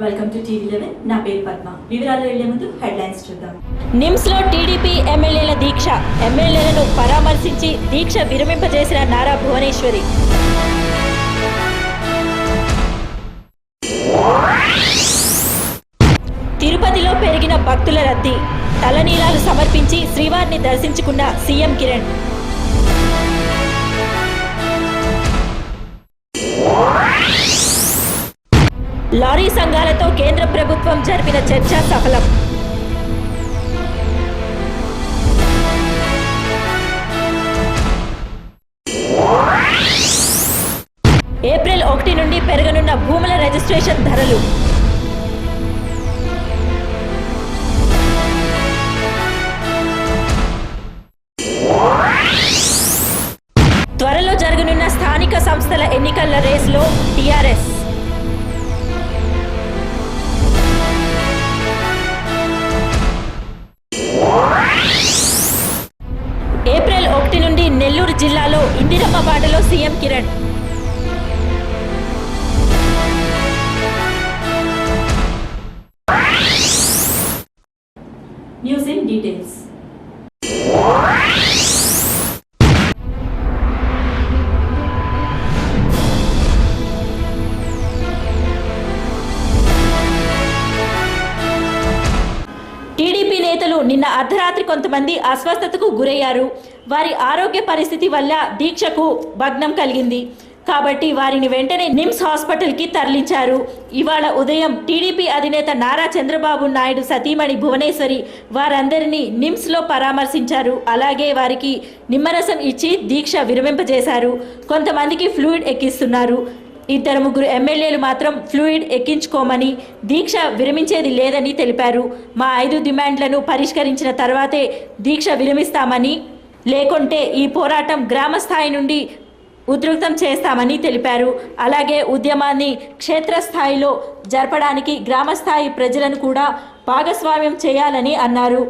Welcome to టీవీ11. నా పేరు పద్మ. వివరాలు వెళ్లే ముందు హెడ్లైన్స్ చూద్దాం. నిమ్స్ లో టీడీపీ ఎమ్మెల్యేల దీక్ష. ఎమ్మెల్యేలను పరామర్శించి దీక్ష విరమింపజేసిన నారా భువనేశ్వరి. తిరుపతిలో పెరిగిన భక్తుల రద్దీ. తలనీలాలు సమర్పించి శ్రీవారిని దర్శించుకున్న సీఎం కిరణ్. లారీ సంఘాలతో కేంద్ర ప్రభుత్వం జరిపిన చర్చ సఫలం. ఏప్రిల్ 1 నుండి పెరగనున్న భూముల రిజిస్ట్రేషన్ ధరలు. త్వరలో జరగనున్న స్థానిక సంస్థల ఎన్నికల రేసులో టీఆర్ఎస్. ఏప్రిల్ 1 నుండి నెల్లూరు జిల్లాలో ఇందిరమ్మ బాటలో CM Kiran. News in details. TDP నేతలు నిన్న అర్ధరాత్రి కొంతమంది అస్వస్థతకు గురయ్యారు. వారి ఆరోగ్య పరిస్థితి వల్ల దీక్షకు భగ్నం కలిగింది కాబట్టి వారిని వెంటనే నిమ్స్ హాస్పిటల్కి తరలించారు. ఇవాళ ఉదయం టీడీపీ అధినేత నారా చంద్రబాబు నాయుడు సతీమణి భువనేశ్వరి వారందరినీ నిమ్స్లో పరామర్శించారు. అలాగే వారికి నిమ్మరసం ఇచ్చి దీక్ష విరమింపజేశారు. కొంతమందికి ఫ్లూయిడ్ ఎక్కిస్తున్నారు. 2-3 ఎమ్మెల్యేలు మాత్రం ఫ్లూయిడ్ ఎక్కించుకోమని, దీక్ష విరమించేది లేదని తెలిపారు. మా 5 డిమాండ్లను పరిష్కరించిన తర్వాతే దీక్ష విరమిస్తామని, లేకుంటే ఈ పోరాటం గ్రామ స్థాయి నుండి ఉధృతం చేస్తామని తెలిపారు. అలాగే ఉద్యమాన్ని క్షేత్రస్థాయిలో జరపడానికి గ్రామస్థాయి ప్రజలను కూడా భాగస్వామ్యం చేయాలని అన్నారు.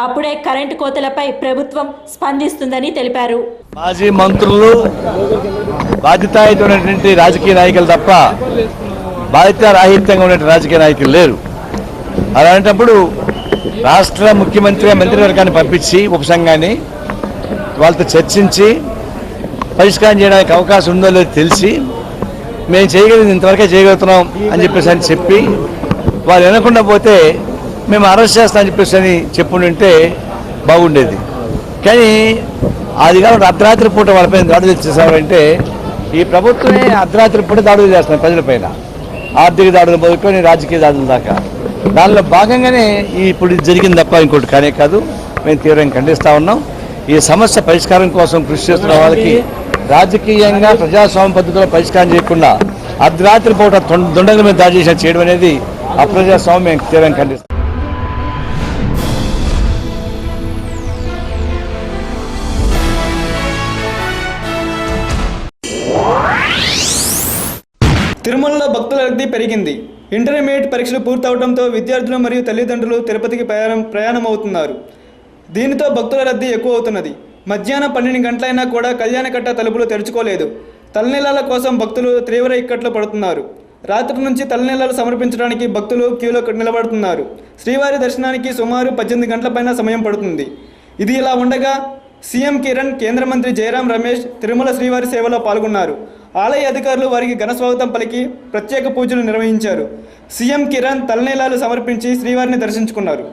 అప్పుడే కరెంటు కోతలపై ప్రభుత్వం స్పందిస్తుందని తెలిపారు. మాజీ మంత్రులు బాధ్యతాయుతమైనటువంటి రాజకీయ నాయకులు తప్ప బాధ్యతారాహిత్యంగా ఉన్నటువంటి రాజకీయ నాయకులు లేరు. అలాంటప్పుడు రాష్ట్ర ముఖ్యమంత్రిగా మంత్రివర్గాన్ని పంపించి ఉపసంఘాన్ని వాళ్ళతో చర్చించి పరిష్కారం చేయడానికి అవకాశం ఉందో లేదో తెలిసి మేము చేయగలిగింది ఇంతవరకే చేయగలుగుతున్నాం అని చెప్పి వాళ్ళు వినకుండా పోతే మేము అరెస్ట్ చేస్తామని చెప్పేసి చెప్పుంటే బాగుండేది. కానీ అది కాబట్టి అర్ధరాత్రి పూట వాళ్ళపై దాడులు చేసామంటే ఈ ప్రభుత్వమే అర్ధరాత్రి పూట దాడులు చేస్తున్నాం ప్రజలపైన, ఆర్థిక దాడులు మొదలుకొని రాజకీయ దాడుల దాకా. దానిలో భాగంగానే ఇప్పుడు జరిగింది తప్ప ఇంకోటి కానే కాదు. మేము తీవ్రంగా ఖండిస్తూ ఉన్నాం. ఈ సమస్య పరిష్కారం కోసం కృషి చేస్తున్న వాళ్ళకి రాజకీయంగా ప్రజాస్వామ్య పద్ధతిలో పరిష్కారం చేయకుండా అర్ధరాత్రి పూట దుండగుల మీద దాడి చేయడం అనేది అప్రజాస్వామ్యం తీవ్రంగా ఖండిస్తాం. తిరుమలలో భక్తుల రద్దీ పెరిగింది. ఇంటర్మీడియట్ పరీక్షలు పూర్తవడంతో విద్యార్థులు మరియు తల్లిదండ్రులు తిరుపతికి ప్రయాణం అవుతున్నారు. దీనితో భక్తుల రద్దీ ఎక్కువ అవుతున్నది. మధ్యాహ్నం 12 గంటలైనా కూడా కళ్యాణకట్ట తలుపులు తెరుచుకోలేదు. తలనీలాల కోసం భక్తులు తీవ్ర ఇక్కట్లు పడుతున్నారు. రాత్రి నుంచి తలనీలాలు సమర్పించడానికి భక్తులు క్యూలో నిలబడుతున్నారు. శ్రీవారి దర్శనానికి సుమారు 18 గంటల పైన సమయం పడుతుంది. ఇది ఇలా ఉండగా సీఎం కిరణ్, కేంద్ర మంత్రి జయరాం రమేష్ తిరుమల శ్రీవారి సేవలో పాల్గొన్నారు. ఆలయ అధికారులు వారికి ఘన స్వాగతం పలికి ప్రత్యేక పూజలు నిర్వహించారు. సీఎం కిరణ్ తలనీలాలు సమర్పించి శ్రీవారిని దర్శించుకున్నారు.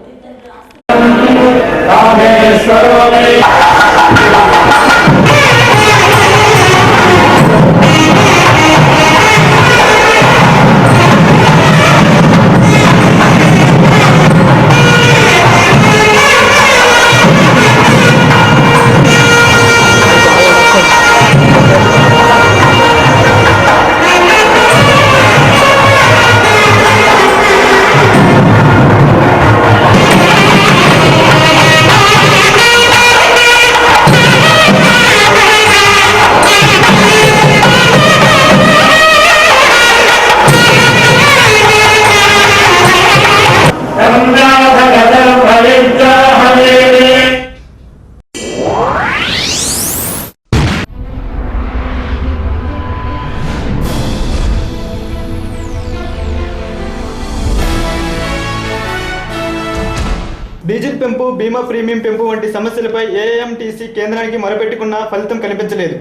పెంపు, బీమా ప్రీమియం పెంపు వంటి సమస్యలపై ఏఐఎంటీసీ కేంద్రానికి మొరపెట్టుకున్న ఫలితం కనిపించలేదు.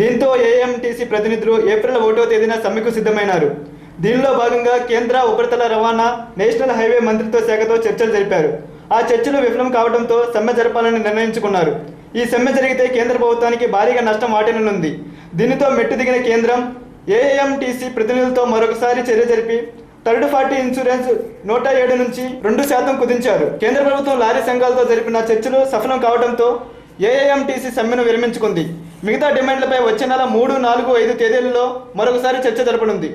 దీంతో ఏఐఎంటీసీ ప్రతినిధులు ఏప్రిల్ 1వ తేదీన సమ్మెకు సిద్ధమైనారు. దీనిలో భాగంగా కేంద్ర ఉపరితల రవాణా, నేషనల్ హైవే మంత్రిత్వ శాఖతో చర్చలు జరిపారు. ఆ చర్చలు విఫలం కావడంతో సమ్మె జరపాలని నిర్ణయించుకున్నారు. ఈ సమ్మె జరిగితే కేంద్ర ప్రభుత్వానికి భారీగా నష్టం వాటిల్లనుంది. దీనితో మెట్టు దిగిన కేంద్రం ఏఐఎంటీసీ ప్రతినిధులతో మరొకసారి చర్య జరిపి థర్డ్ పార్టీ ఇన్సూరెన్స్ 107 నుంచి 2% కుదించారు. కేంద్ర ప్రభుత్వం లారీ సంఘాలతో జరిపిన చర్చలు సఫలం కావడంతో ఏఐఎంటీసీ సమ్మెను విరమించుకుంది. మిగతా డిమాండ్లపై వచ్చే నెల 3, 4, 5 తేదీలలో మరొకసారి చర్చ జరపనుంది.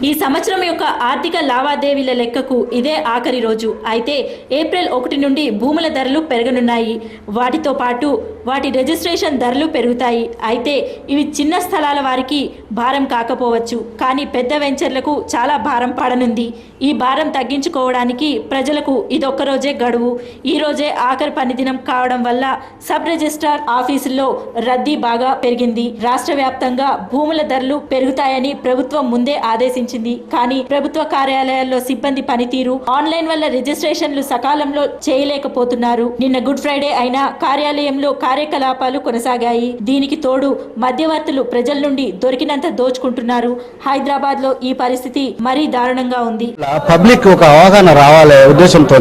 ఈ సంవత్సరం యొక్క ఆర్థిక లావాదేవీల లెక్కకు ఇదే ఆఖరి రోజు. అయితే ఏప్రిల్ 1 నుండి భూముల ధరలు పెరగనున్నాయి. వాటితో పాటు వాటి రిజిస్ట్రేషన్ ధరలు పెరుగుతాయి. అయితే ఇవి చిన్న స్థలాల వారికి భారం కాకపోవచ్చు, కానీ పెద్ద వెంచర్లకు చాలా భారం పడనుంది. ఈ భారం తగ్గించుకోవడానికి ప్రజలకు ఇదొక్క రోజే గడువు. ఈ రోజే ఆఖరి పని దినం కావడం వల్ల సబ్ రిజిస్ట్రార్ ఆఫీసుల్లో రద్దీ బాగా పెరిగింది. రాష్ట్ర వ్యాప్తంగా భూముల ధరలు పెరుగుతాయని ప్రభుత్వం ముందే ఆదేశించింది. కానీ ప్రభుత్వ కార్యాలయాల్లో సిబ్బంది పనితీరు, ఆన్లైన్ వల్ల రిజిస్ట్రేషన్లు సకాలంలో చేయలేకపోతున్నారు. నిన్న గుడ్ ఫ్రైడే అయినా కార్యాలయంలో కార్యకలాపాలు కొనసాగాయి. దీనికి తోడు మధ్యవర్తులు ప్రజల నుండి దొరికినంత దోచుకుంటున్నారు. హైదరాబాద్ లో ఈ పరిస్థితి మరీ దారుణంగా ఉంది. పబ్లిక్ ఒక అవగాహన రావాలే ఉద్దేశంతో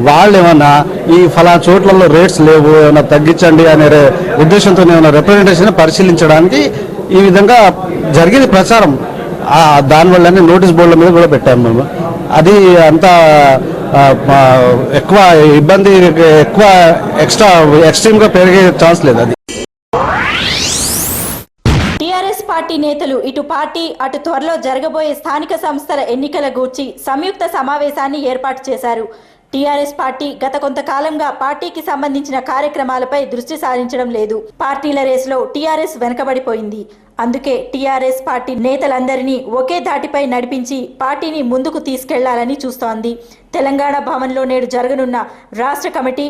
వాళ్ళు ఏమన్నా ఈ ఫలానా చోట్లలో రేట్స్ లేవు, ఏమైనా తగ్గించండి అనే ఉద్దేశంతో ఏమైనా రిప్రజెంటేషన్ పరిశీలించడానికి ఈ విధంగా జరిగింది ప్రచారం. దానివల్లనే నోటీస్ బోర్డుల మీద కూడా పెట్టాము మేము. అది అంతా ఎక్కువ ఇబ్బంది, ఎక్కువ ఎక్స్ట్రీమ్గా పెరిగే ఛాన్స్ లేదు. అది టీఆర్ఎస్ పార్టీ నేతలు ఇటు పార్టీ అటు త్వరలో జరగబోయే స్థానిక సంస్థల ఎన్నికల గూర్చి సంయుక్త సమావేశాన్ని ఏర్పాటు చేశారు. టీఆర్ఎస్ పార్టీ గత కొంతకాలంగా పార్టీకి సంబంధించిన కార్యక్రమాలపై దృష్టి సారించడం లేదు. పార్టీల రేసులో టీఆర్ఎస్ వెనకబడిపోయింది. అందుకే టీఆర్ఎస్ పార్టీ నేతలందరినీ ఒకే దాటిపై నడిపించి పార్టీని ముందుకు తీసుకెళ్లాలని చూస్తోంది. తెలంగాణ భవన్లో నేడు జరగనున్న రాష్ట్ర కమిటీ,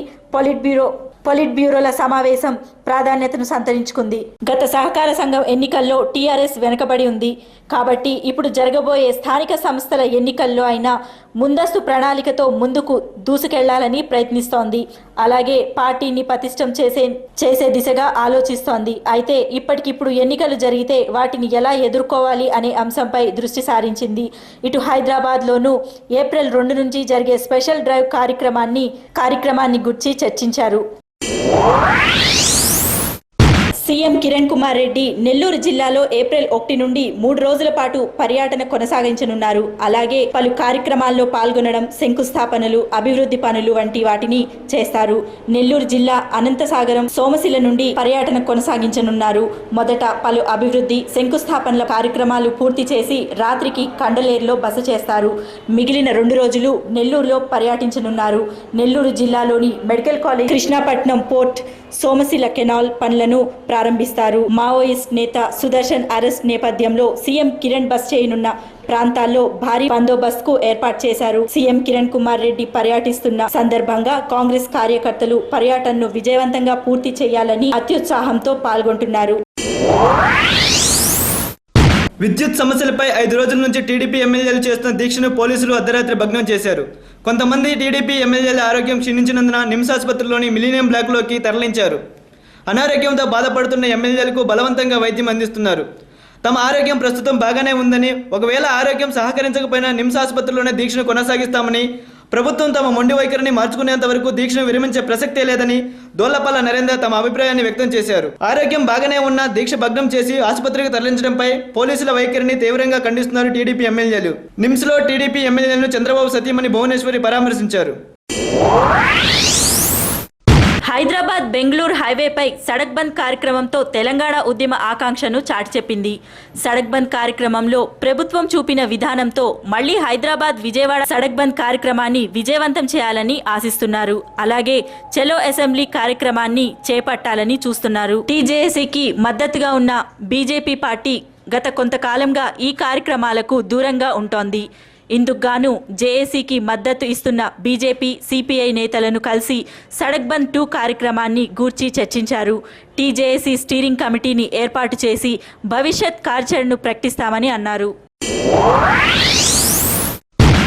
పొలిట్ బ్యూరోల సమావేశం ప్రాధాన్యతను సంతరించుకుంది. గత సహకార సంఘం ఎన్నికల్లో టీఆర్ఎస్ వెనుకబడి ఉంది. కాబట్టి ఇప్పుడు జరగబోయే స్థానిక సంస్థల ఎన్నికల్లో అయినా ముందస్తు ప్రణాళికతో ముందుకు దూసుకెళ్లాలని ప్రయత్నిస్తోంది. అలాగే పార్టీని పటిష్టం చేసే దిశగా ఆలోచిస్తోంది. అయితే ఇప్పటికిప్పుడు ఎన్నికలు జరిగితే వాటిని ఎలా ఎదుర్కోవాలి అనే అంశంపై దృష్టి సారించింది. ఇటు హైదరాబాద్లోనూ ఏప్రిల్ 2 నుంచి జరిగే స్పెషల్ డ్రైవ్ కార్యక్రమాన్ని గురించి చర్చించారు. సీఎం కిరణ్ కుమార్ రెడ్డి నెల్లూరు జిల్లాలో ఏప్రిల్ 1 నుండి 3 రోజుల పాటు పర్యటన కొనసాగించనున్నారు. అలాగే పలు కార్యక్రమాల్లో పాల్గొనడం, శంకుస్థాపనలు, అభివృద్ధి పనులు వంటి వాటిని చేస్తారు. నెల్లూరు జిల్లా అనంతసాగరం, సోమశిల నుండి పర్యటన కొనసాగించనున్నారు. మొదట పలు అభివృద్ధి, శంకుస్థాపనల కార్యక్రమాలు పూర్తి చేసి రాత్రికి కండలేరులో బస చేస్తారు. మిగిలిన 2 రోజులు నెల్లూరులో పర్యటించనున్నారు. నెల్లూరు జిల్లాలోని medical college, Krishnapatnam port, Somasila canal పనులను ప్రారంభిస్తారు. మావోయిస్ట్ నేత సుదర్శన్ అరెస్ట్ నేపథ్యంలో సీఎం కిరణ్ బస్ చేయనున్న ప్రాంతాల్లో భారీ బందోబస్తుకు ఏర్పాటు చేశారు. సీఎం కిరణ్ కుమార్ రెడ్డి పర్యటిస్తున్న సందర్భంగా కాంగ్రెస్ కార్యకర్తలు పర్యటనను విజయవంతంగా పూర్తి చేయాలని అత్యుత్సాహంతో పాల్గొంటున్నారు. విద్యుత్ సమస్యలపై 5 రోజుల నుంచి టీడీపీ ఎమ్మెల్యేలు చేస్తున్న దీక్షను పోలీసులు అర్ధరాత్రి భగ్నం చేశారు. కొంతమంది టీడీపీ ఎమ్మెల్యేల ఆరోగ్యం క్షీణించినందున నిమ్స్ ఆసుపత్రిలోని మిలీనియం బ్లాక్లోకి తరలించారు. అనారోగ్యంతో బాధపడుతున్న ఎమ్మెల్యేలకు బలవంతంగా వైద్యం అందిస్తున్నారు. తమ ఆరోగ్యం ప్రస్తుతం బాగానే ఉందని, ఒకవేళ ఆరోగ్యం సహకరించకపోయినా నిమ్స్ ఆసుపత్రిలోనే దీక్షను కొనసాగిస్తామని, ప్రభుత్వం తమ మొండి వైఖరిని మార్చుకునేంత వరకు దీక్షను విరమించే ప్రసక్తే లేదని దోళ్లపల్ల నరేందర్ తమ అభిప్రాయాన్ని వ్యక్తం చేశారు. ఆరోగ్యం బాగానే ఉన్నా దీక్ష భగ్నం చేసి ఆసుపత్రికి తరలించడంపై పోలీసుల వైఖరిని తీవ్రంగా ఖండిస్తున్నారు టీడీపీ ఎమ్మెల్యేలు. నిమ్స్లో టీడీపీ ఎమ్మెల్యేలను చంద్రబాబు సతీమణి భువనేశ్వరి పరామర్శించారు. హైదరాబాద్ బెంగళూరు హైవేపై సడక్ బంద్ కార్యక్రమంతో తెలంగాణ ఉద్యమ ఆకాంక్షను చాటి చెప్పింది. సడక్ బంద్ కార్యక్రమంలో ప్రభుత్వం చూపిన విధానంతో మళ్లీ హైదరాబాద్ విజయవాడ సడక్ బంద్ కార్యక్రమాన్ని విజయవంతం చేయాలని ఆశిస్తున్నారు. అలాగే చలో అసెంబ్లీ కార్యక్రమాన్ని చేపట్టాలని చూస్తున్నారు. టీజేఏసీకి మద్దతుగా ఉన్న బీజేపీ పార్టీ గత కొంతకాలంగా ఈ కార్యక్రమాలకు దూరంగా ఉంటోంది. ఇందుకు గాను జేఏసీకి మద్దతు ఇస్తున్న బీజేపీ, సిపిఐ నేతలను కలిసి సడక్ బంద్ 2 కార్యక్రమాన్ని గూర్చి చర్చించారు. టీజేఏసీ స్టీరింగ్ కమిటీని ఏర్పాటు చేసి భవిష్యత్ కార్యాచరణను ప్రకటిస్తామని అన్నారు.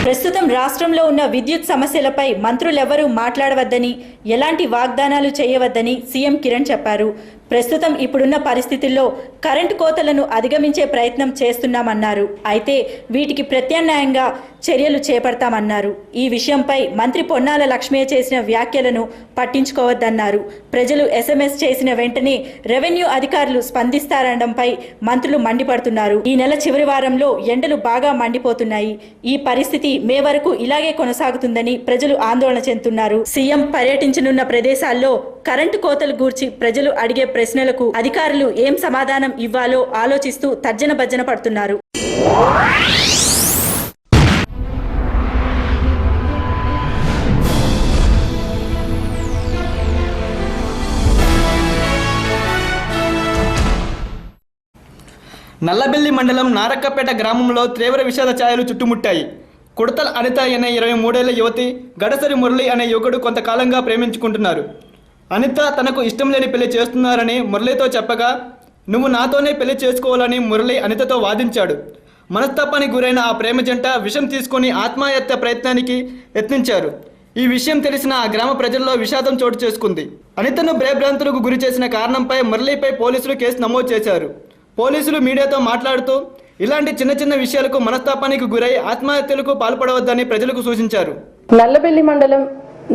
ప్రస్తుతం రాష్ట్రంలో ఉన్న విద్యుత్ సమస్యలపై మంత్రులెవరూ మాట్లాడవద్దని, ఎలాంటి వాగ్దానాలు చేయవద్దని సీఎం కిరణ్ చెప్పారు. ప్రస్తుతం ఇప్పుడున్న పరిస్థితుల్లో కరెంటు కోతలను అధిగమించే ప్రయత్నం చేస్తున్నామన్నారు. అయితే వీటికి ప్రత్యామ్నాయంగా చర్యలు చేపడతామన్నారు. ఈ విషయంపై మంత్రి పొన్నాల లక్ష్మయ్య చేసిన వ్యాఖ్యలను పట్టించుకోవద్దన్నారు. ప్రజలు ఎస్ఎంఎస్ చేసిన వెంటనే రెవెన్యూ అధికారులు స్పందిస్తారనడంపై మంత్రులు మండిపడుతున్నారు. ఈ నెల చివరి వారంలో ఎండలు బాగా మండిపోతున్నాయి. ఈ పరిస్థితి మే వరకు ఇలాగే కొనసాగుతుందని ప్రజలు ఆందోళన చెందుతున్నారు. సీఎం పర్యటించనున్న ప్రదేశాల్లో కరెంటు కోతలు గూర్చి ప్రజలు అడిగే ప్రశ్నలకు అధికారులు ఏం సమాధానం ఇవ్వాలో ఆలోచిస్తూ తర్జన భర్జన పడుతున్నారు. నల్లబెల్లి మండలం నారక్కపేట గ్రామంలో తీవ్ర విషాద ఛాయలు చుట్టుముట్టాయి. కుడతల అనిత అనే 23 ఏళ్ల యువతి, గడసరి మురళి అనే యువకుడు కొంతకాలంగా ప్రేమించుకుంటున్నారు. అనిత తనకు ఇష్టం లేని పెళ్లి చేస్తున్నారని మురళితో చెప్పగా, నువ్వు నాతోనే పెళ్లి చేసుకోవాలని మురళి అనితతో వాదించాడు. మనస్తాపానికి గురైన ఆ ప్రేమ జంట విషం తీసుకొని ఆత్మహత్య ప్రయత్నానికి యత్నించారు. ఈ విషయం తెలిసిన ఆ గ్రామ ప్రజల్లో విషాదం చోటు చేసుకుంది. అనితను భయభ్రాంతులకు గురి చేసిన కారణంపై మురళిపై పోలీసులు కేసు నమోదు చేశారు. పోలీసులు మీడియాతో మాట్లాడుతూ ఇలాంటి చిన్న చిన్న విషయాలకు మనస్తాపానికి గురై ఆత్మహత్యలకు పాల్పడవద్దని ప్రజలకు సూచించారు. నల్లబెల్లి మండలం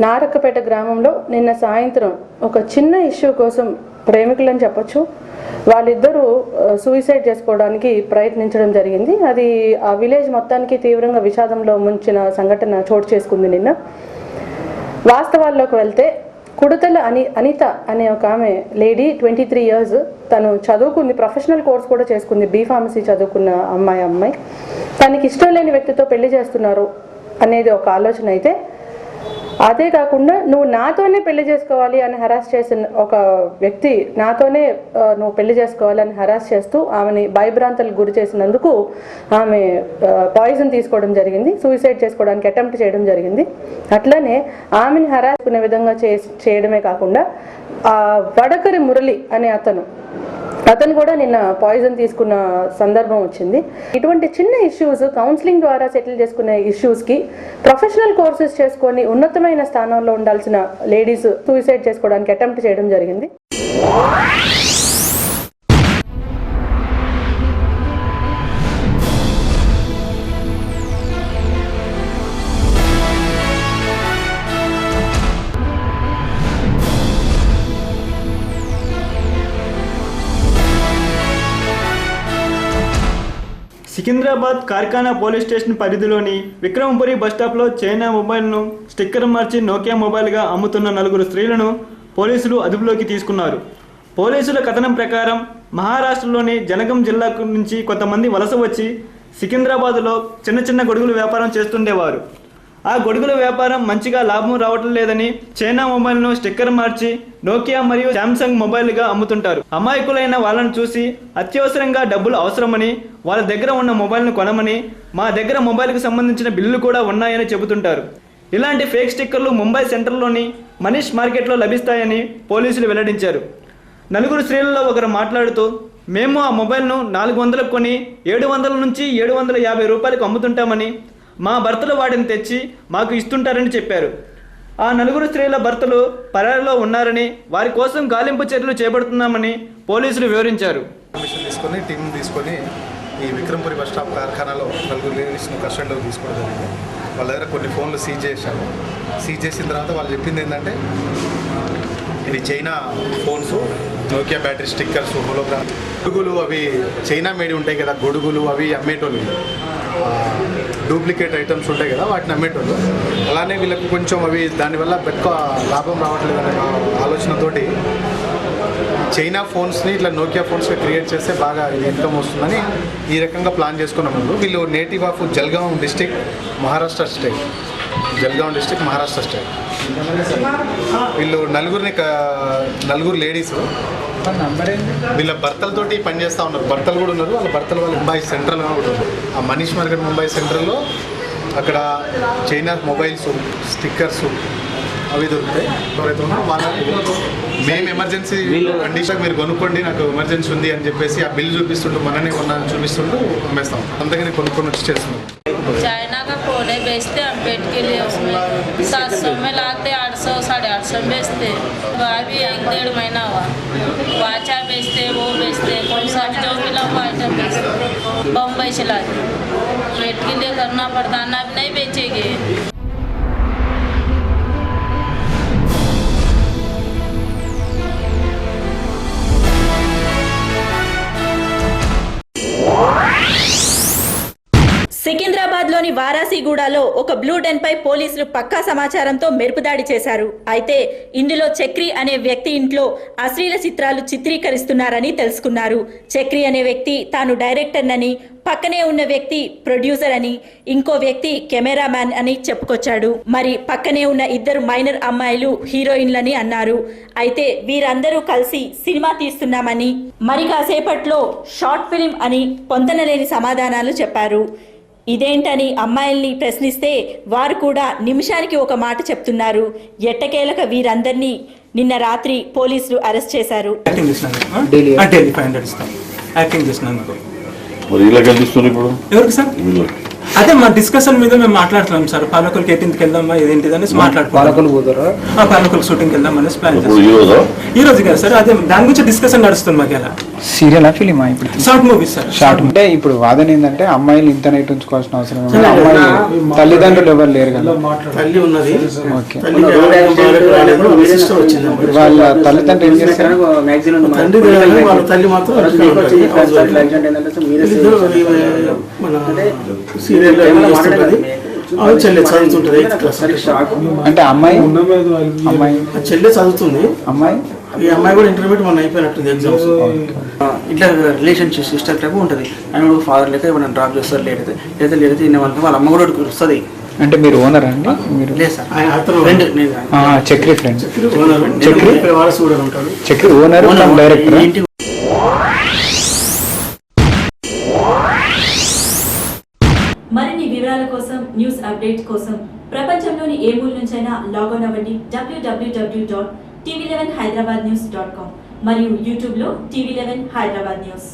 నారక్కపేట గ్రామంలో నిన్న సాయంత్రం ఒక చిన్న ఇష్యూ కోసం ప్రేమికులని చెప్పొచ్చు, వాళ్ళిద్దరూ సూసైడ్ చేసుకోవడానికి ప్రయత్నించడం జరిగింది. అది ఆ విలేజ్ మొత్తానికి తీవ్రంగా విషాదంలో ముంచిన సంఘటన చోటు చేసుకుంది. నిన్న వాస్తవాల్లోకి వెళ్తే కుడతల అనిత అనే ఒక ఆమె లేడీ, 23 years, తను చదువుకుంది, ప్రొఫెషనల్ కోర్స్ కూడా చేసుకుంది, బీఫార్మసీ చదువుకున్న అమ్మాయి. తనకి ఇష్టం లేని వ్యక్తితో పెళ్లి చేస్తున్నారు అనేది ఒక ఆలోచన అయితే, అదే కాకుండా నువ్వు నాతోనే పెళ్లి చేసుకోవాలి అని హరాస్ చేసిన ఒక వ్యక్తి, నాతోనే నువ్వు పెళ్లి చేసుకోవాలి అని హరాస్ చేస్తూ ఆమెని భయభ్రాంతులకు గురి చేసినందుకు ఆమె పాయిజన్ తీసుకోవడం జరిగింది, సూసైడ్ చేసుకోవడానికి అటెంప్ట్ చేయడం జరిగింది. అట్లనే ఆమెని హరాస్ చేసుకునే విధంగా చేయడమే కాకుండా వడకరి మురళి అనే అతను కూడా నిన్న పాయిజన్ తీసుకున్న సందర్భం వచ్చింది. ఇటువంటి చిన్న ఇష్యూస్ కౌన్సిలింగ్ ద్వారా సెటిల్ చేసుకునే ఇష్యూస్కి ప్రొఫెషనల్ కోర్సెస్ చేసుకొని ఉన్నతమైన స్థానంలో ఉండాల్సిన లేడీస్ సూసైడ్ చేసుకోవడానికి అటెంప్ట్ చేయడం జరిగింది. సికింద్రాబాద్ కార్ఖానా పోలీస్ స్టేషన్ పరిధిలోని విక్రమపురి బస్టాప్లో చైనా మొబైల్ను స్టిక్కర్ మార్చి నోకియా మొబైల్గా అమ్ముతున్న 4 స్త్రీలను పోలీసులు అదుపులోకి తీసుకున్నారు. పోలీసుల కథనం ప్రకారం మహారాష్ట్రలోని జనగం జిల్లాకు నుంచి కొంతమంది వలస వచ్చి సికింద్రాబాద్లో చిన్న చిన్న గొడుగుల వ్యాపారం చేస్తుండేవారు. ఆ గొడుగుల వ్యాపారం మంచిగా లాభం రావటం లేదని చైనా మొబైల్ను స్టిక్కర్ మార్చి నోకియా మరియు శాంసంగ్ మొబైల్గా అమ్ముతుంటారు. అమాయకులైన వాళ్ళను చూసి అత్యవసరంగా డబ్బులు అవసరమని వాళ్ళ దగ్గర ఉన్న మొబైల్ను కొనమని, మా దగ్గర మొబైల్కి సంబంధించిన బిల్లులు కూడా ఉన్నాయని చెబుతుంటారు. ఇలాంటి ఫేక్ స్టిక్కర్లు ముంబై సెంట్రల్లోని మనీష్ మార్కెట్లో లభిస్తాయని పోలీసులు వెల్లడించారు. 4 స్త్రీలలో ఒకరు మాట్లాడుతూ, మేము ఆ మొబైల్ను 400కు కొని 700 నుంచి 750 రూపాయలకు అమ్ముతుంటామని, మా భర్తలు వాటిని తెచ్చి మాకు ఇస్తుంటారని చెప్పారు. ఆ 4 స్త్రీల భర్తలు పరారీలో ఉన్నారని, వారి కోసం గాలింపు చర్యలు చేపడుతున్నామని పోలీసులు వివరించారు. టీం తీసుకొని ఈ విక్రమపురి బస్ స్టాప్ కార్ఖానాలో 4 లేడీస్ను కస్టడీలోకి తీసుకోవడం జరిగింది. వాళ్ళ దగ్గర కొన్ని ఫోన్లు సీజ్ చేశాము. సీజ్ చేసిన తర్వాత వాళ్ళు చెప్పింది ఏంటంటే, ఇది China phones, Nokia battery stickers, hologram గొడుగులు, అవి చైనా మేడ్ ఉంటాయి కదా గొడుగులు, అవి అమ్మేటోళ్ళు, డూప్లికేట్ ఐటమ్స్ ఉంటాయి కదా వాటిని అమ్మేటోళ్ళు. అలానే వీళ్ళకు కొంచెం అవి దానివల్ల ఎక్కువ లాభం రావట్లేదు అనే ఆలోచనతోటి చైనా ఫోన్స్ని ఇట్లా నోకియా ఫోన్స్గా క్రియేట్ చేస్తే బాగా ఇన్కమ్ వస్తుందని ఈ రకంగా ప్లాన్ చేసుకున్నాం. వీళ్ళు native of Jalgaon district, Maharashtra state. వీళ్ళు 4 లేడీస్, వీళ్ళ భర్తలతోటి పనిచేస్తూ ఉన్నారు. భర్తలు కూడా ఉన్నారు, వాళ్ళ భర్తలు వాళ్ళ ముంబై సెంట్రల్ కూడా ఉన్నారు. ఆ మనీష్ మార్కెట్ ముంబై సెంట్రల్లో అక్కడ చైనా మొబైల్స్, స్టిక్కర్స్ అవి దొరుకుతాయి. ఎవరైతే ఉన్నారో వాళ్ళకు మేము ఎమర్జెన్సీ కండిషన్ మీరు కొనుక్కోండి, నాకు ఎమర్జెన్సీ ఉంది అని చెప్పేసి ఆ బిల్ చూపిస్తుంటూ మననే కొన్నా చూపిస్తుంటూ అమ్మేస్తాం. అందుకని కొనుక్కొని వచ్చి చేస్తున్నాం. चाइना का फोन है, बेचते हम पेट के लिए, उसमें 700 में लाते, 800 850 में बेचते। अभी 1-1.5 महीना हुआ, वाचा बेचते, वो बेचते, कौन सा भी जो मिला वो आइटम बेचते। बम्बई से लाते, पेट के लिए करना पड़ता, ना भी नहीं बेचेंगे। సికింద్రాబాద్లోని వారాసిగూడలో ఒక బ్లూ డెన్ పై పోలీసులు పక్కా సమాచారంతో మెరుపుదాడి చేశారు. అయితే ఇందులో చక్రి అనే వ్యక్తి ఇంట్లో అశ్లీల చిత్రాలు చిత్రీకరిస్తున్నారని తెలుసుకున్నారు. చక్రి అనే వ్యక్తి తాను డైరెక్టర్నని, పక్కనే ఉన్న వ్యక్తి ప్రొడ్యూసర్ అని, ఇంకో వ్యక్తి కెమెరామ్యాన్ అని చెప్పుకొచ్చాడు. మరి పక్కనే ఉన్న 2 మైనర్ అమ్మాయిలు హీరోయిన్లని అన్నారు. అయితే వీరందరూ కలిసి సినిమా తీస్తున్నామని, మరి కాసేపట్లో షార్ట్ ఫిల్మ్ అని పొందనలేని సమాధానాలు చెప్పారు. ఇదేంటని అమ్మాయిల్ని ప్రశ్నిస్తే వారు కూడా నిమిషానికి ఒక మాట చెప్తున్నారు. ఎట్టకేలక వీరందరినీ నిన్న రాత్రి పోలీసులు అరెస్ట్ చేశారు. ఎవరికి సార్? అదే మా డిస్కషన్ మీద మేము మాట్లాడుతున్నాం సార్. పాలకులకి 18కి వెళ్దామా ఇదేంటిది అనేసి మాట్లాడుతున్నాం. పాలకులు షూటింగ్కి వెళ్దాం అనేసి ప్లాన్ చేస్తాం. ఈ రోజు కదా సార్, అదే దాని గురించి డిస్కషన్ నడుస్తుంది మాకు. ఎలా సీరియల్ ఫిలిమా? ఇప్పుడు షార్ట్ మూవీస్ సార్. షార్ట్ అంటే ఇప్పుడు వాదన ఏంటంటే అమ్మాయిలు ఇంత నైట్ ఉంచుకోవాల్సిన అవసరం లేదు. అమ్మాయి తల్లిదండ్రులు ఎవరు లేరు కదా. తల్లి ఉన్నది. ఓకే, వాళ్ళ తల్లిదండ్రులు ఏం చేస్తారు? వాళ్ళ తల్లి మాత్రం అంటే అమ్మాయి చెల్లె చదువుతుంది. అమ్మాయి ఈ అమ్మాయి కూడా ఇంటర్మీడియట్ మొన్న అయిపోయినట్టుంది ఎగ్జామ్స్. ఇట్లా రిలేషన్షిప్ సిస్టర్ టైప్ ఉంటుంది. ఆయన ఫాదర్ లెక్క ఏమైనా డ్రాప్ చేస్తారు, లేకపోతే తినే వాళ్ళకి వాళ్ళ అమ్మ కూడా వస్తుంది. అంటే మీరు ఓనర్ అండి? మీరు లేదు sir, friend. Chakri friend. Chakri వారసు కూడా ఉంటాడు. Chakri owner, director. మరిన్ని వివరాల కోసం, న్యూస్ అప్డేట్ కోసం ప్రపంచంలోని ఏ మూల నుంచైనా లాగిన్ అవ్వండి www.tv11hyderabadnews.com మరియు యూట్యూబ్లో TV11 హైదరాబాద్ న్యూస్.